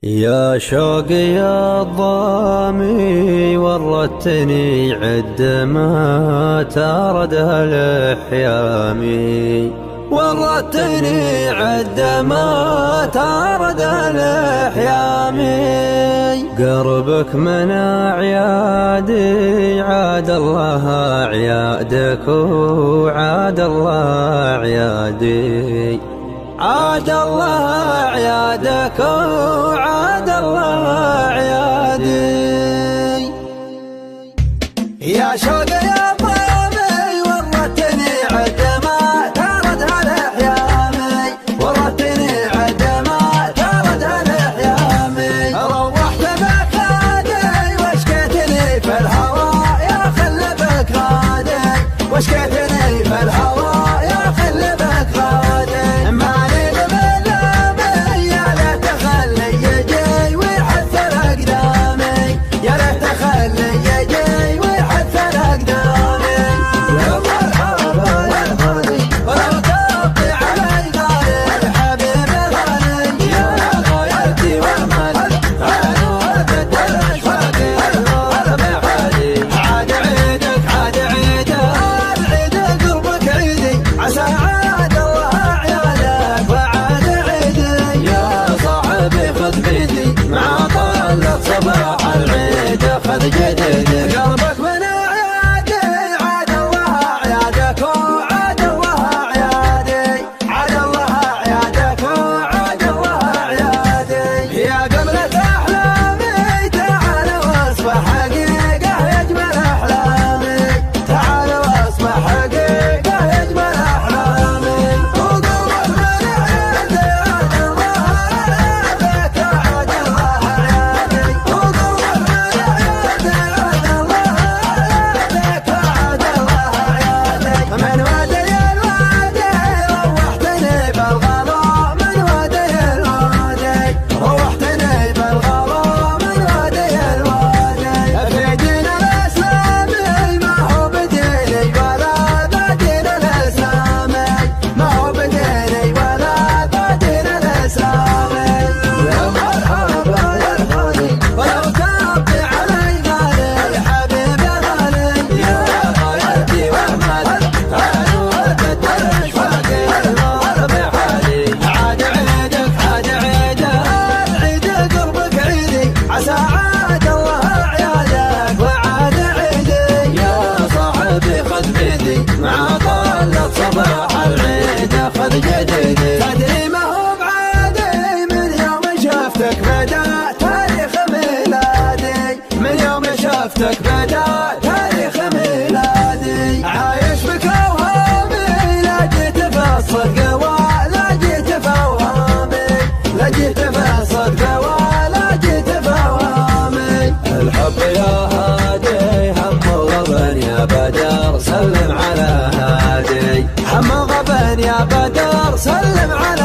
يا شوق يا الضامي ورتني عد ما تاردها الأحيامي، ورتني عد ما تاردها الأحيامي. قربك من أعيادي عاد الله أعيادك وعاد الله أعيادي، عاد الله أعيادك وعاد الله أعيادي. يا شوق يا ضامي ورتني عد ما تاردها الأحيامي، ورتني عد ما تاردها الأحيامي. روحت بك غادي واشكيتني في الهوى يا خلبك غادي، واشكيتني في الهوى يا خلبك غادي. صباح العيد خذ جديد قلبك من أعيادي، عاد الله أعيادك وعاد الله أعيادي، عاد الله أعيادك وعاد الله أعيادي. يا قبلة أحلامي تعال واصبح حقيقة يجمل أحلامي، تعال واصبح حقيقة يجمل أحلامي. وقلبك من أعيادي عاد الله أعيادك وعاد الله أعيادي، من وادي الوادي روحتني بالغلا، من وادي الوادي روحتني بالغلا، من وادي الوادي. في دين الإسلامي ما هو بديني ولا بدين الإسلامي، ما هو بديني ولا بدين الإسلامي. يا مرحبا يا الغالي ولو تبقي علي غالي يا حبيبي غالي، يا غايتي وأمالي عسى عاد الله أعيادك وعاد عيدي. يا صاحبي خذ بيدي مع طلة صباح العيد خذ جديدي. تدري ما هو بعادي من يوم شفتك بدا تاريخ ميلادي، من يوم شفتك بدا تاريخ ميلادي. عايش بك أوهامي لا جيت في الصدق ولا جيت في أوهامي، لا جيت في الصدق ولا جيت في أوهامي. الحب يا هادي هم غبن يا بدر سلم على هادي، هم غبن يا بدر سلم على